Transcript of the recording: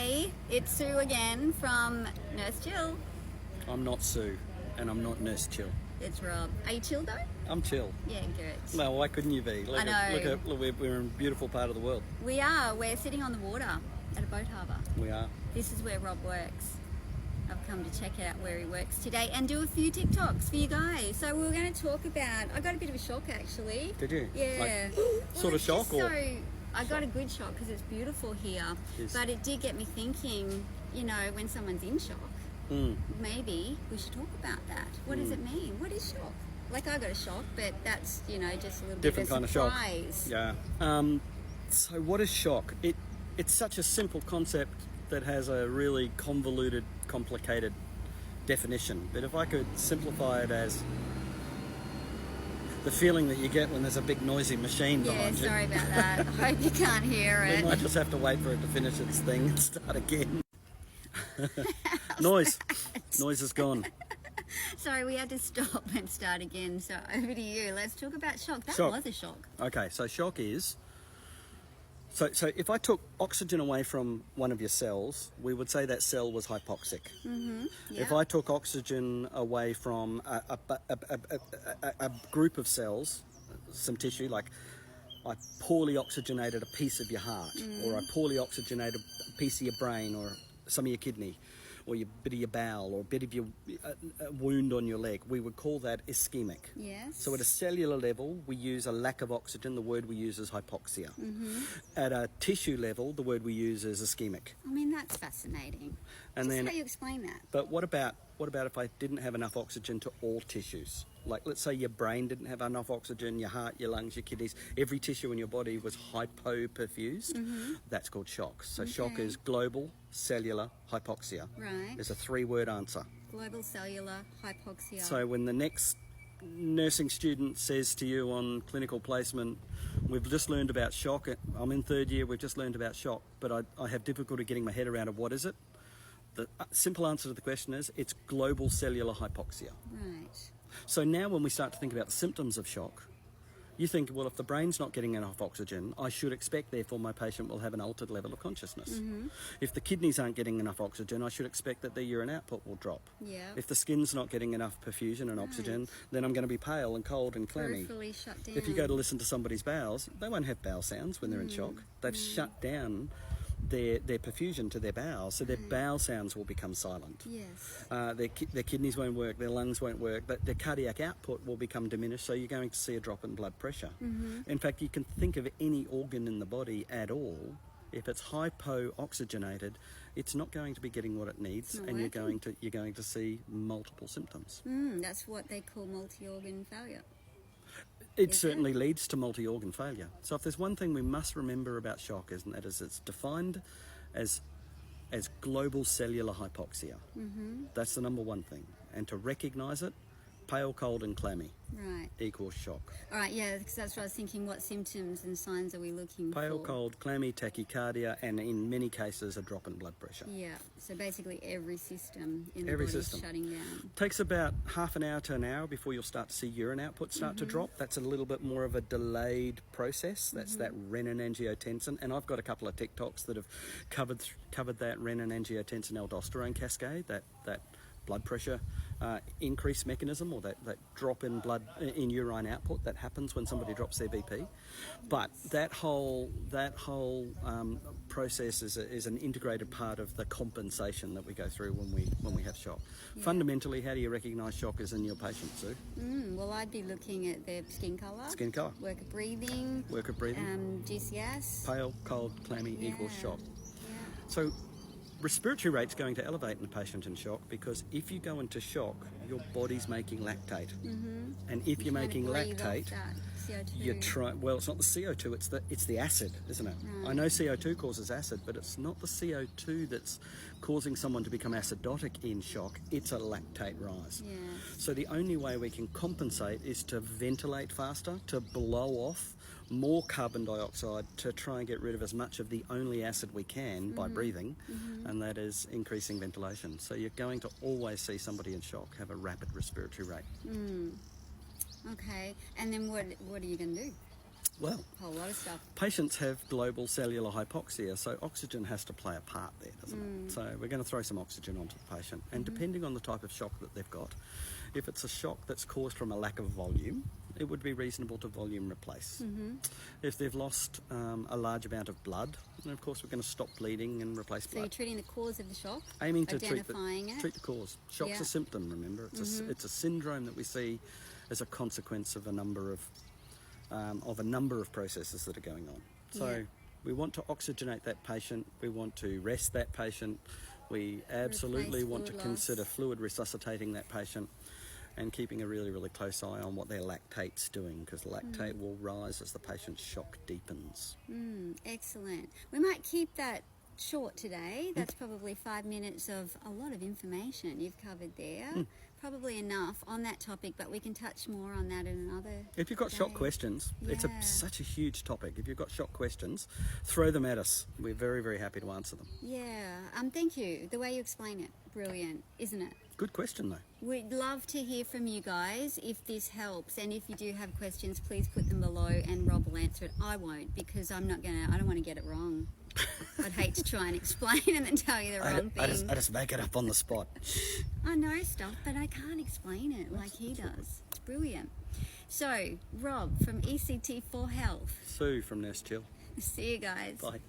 Today, it's Sue again from Nurse Jill. I'm not Sue, and I'm not Nurse Chill. It's Rob. Are you chill though? I'm chill. Yeah, good. Well, why couldn't you be? I know. Look, we're in a beautiful part of the world. We are. We're sitting on the water at a boat harbour. We are. This is where Rob works. I've come to check out where he works today and do a few TikToks for you guys. So we were going to talk about... I got a bit of a shock actually. Did you? Yeah. Like, sort of shock or... I got a good shock because it's beautiful here. Yes. But it did get me thinking, you know, when someone's in shock, maybe we should talk about that. What does it mean? What is shock? Like, I got a shock, but that's, you know, just a little different bit of a surprise. Kind of shock. Yeah. So what is shock? It's such a simple concept that has a really convoluted, complicated definition. But if I could simplify it as the feeling that you get when there's a big noisy machine behind you. Yeah, sorry about that. I hope you can't hear it. We might just have to wait for it to finish its thing and start again. Noise is gone. Sorry, we had to stop and start again. So over to you. Let's talk about shock. That was a shock. Okay, so shock is... So if I took oxygen away from one of your cells, we would say that cell was hypoxic. Mm-hmm. Yeah. If I took oxygen away from a group of cells, some tissue, like I poorly oxygenated a piece of your heart, or I poorly oxygenated a piece of your brain, or some of your kidney, or a bit of your bowel, or a bit of your wound on your leg, we would call that ischemic. Yes. So at a cellular level, we use a lack of oxygen. The word we use is hypoxia. At a tissue level, the word we use is ischemic. I mean, that's fascinating. And Just then, how you explain that. But what about if I didn't have enough oxygen to all tissues? Like, let's say your brain didn't have enough oxygen, your heart, your lungs, your kidneys, every tissue in your body was hypoperfused. That's called shock. So shock is global cellular hypoxia. Right. There's a 3-word answer. Global cellular hypoxia. So when the next nursing student says to you on clinical placement, we've just learned about shock, I'm in 3rd year, we've just learned about shock, but I have difficulty getting my head around of what is it? The simple answer to the question is it's global cellular hypoxia. Right. So now when we start to think about the symptoms of shock, you think, well, if the brain's not getting enough oxygen, I should expect, therefore, my patient will have an altered level of consciousness. If the kidneys aren't getting enough oxygen, I should expect that their urine output will drop. Yeah. If the skin's not getting enough perfusion and oxygen, then I'm going to be pale and cold and clammy. Peripherally shut down. If you go to listen to somebody's bowels, they won't have bowel sounds when they're in shock. They've shut down their perfusion to their bowels, so their bowel sounds will become silent. Yes. Their kidneys won't work, their lungs won't work, but their cardiac output will become diminished, so you're going to see a drop in blood pressure. In fact, you can think of any organ in the body at all, if it's hypo-oxygenated, it's not going to be getting what it needs, and you're going to see multiple symptoms. That's what they call multi-organ failure. It certainly leads to multi-organ failure. So if there's one thing we must remember about shock, isn't that is it's defined as global cellular hypoxia. That's the number one thing. And to recognise it, pale, cold and clammy equals shock. All right, yeah, because that's what I was thinking. What symptoms and signs are we looking for? Pale, cold, clammy, tachycardia, and in many cases a drop in blood pressure. Yeah, so basically every system in the body is shutting down. Takes about half an hour to an hour before you'll start to see urine output start to drop. That's a little bit more of a delayed process. That's that renin-angiotensin, and I've got a couple of TikToks that have covered that renin-angiotensin-aldosterone cascade, that blood pressure increase mechanism, or that drop in urine output that happens when somebody drops their BP. But that whole process is an integrated part of the compensation that we go through when we have shock. Yeah. Fundamentally, how do you recognise shock as in your patient, Sue? Well, I'd be looking at their skin colour. Skin colour. Work of breathing. GCS. Pale, cold, clammy equals shock. Yeah. So respiratory rate's going to elevate in a patient in shock, because if you go into shock, your body's making lactate. And if you're making lactate, CO2. Well, it's not the CO2, it's the acid, isn't it? Right. I know CO2 causes acid, but it's not the CO2 that's causing someone to become acidotic in shock, it's a lactate rise. Yeah. So the only way we can compensate is to ventilate faster, to blow off more carbon dioxide, to try and get rid of as much of the only acid we can by breathing, and that is increasing ventilation. So you're going to always see somebody in shock have a rapid respiratory rate. Okay, and then what are you going to do? Well, a whole lot of stuff. patients have global cellular hypoxia, so oxygen has to play a part there, doesn't it? So we're going to throw some oxygen onto the patient, and depending on the type of shock that they've got, if it's a shock that's caused from a lack of volume, it would be reasonable to volume replace. If they've lost a large amount of blood, then of course we're going to stop bleeding and replace So blood. you're treating the cause of the shock, Aiming to treat identifying it. the cause. Shock's Yeah. a symptom, remember. It's a syndrome that we see as a consequence of a number of processes that are going on. So Yeah. we want to oxygenate that patient. We want to rest that patient. We absolutely Replace want to fluid consider loss. fluid resuscitating that patient and keeping a really, really close eye on what their lactate's doing, because lactate will rise as the patient's shock deepens. Excellent. We might keep that short today. That's probably 5 minutes of a lot of information you've covered there. Probably enough on that topic, but we can touch more on that in another If you've got shock day. questions, it's Yeah. such a huge topic. If you've got shock questions, throw them at us. We're very, very happy to answer them. Yeah. Thank you. The way you explain it, brilliant, isn't it? Good question, though. We'd love to hear from you guys if this helps, and if you do have questions, please put them below and Rob will answer it. I won't, because I don't want to get it wrong. I'd hate to try and explain and then tell you the wrong I thing. just make it up on the spot. I know stuff, but I can't explain it like he does. It's brilliant. So, Rob from ECT for Health. Sue from Nurse Chill. See you guys. Bye.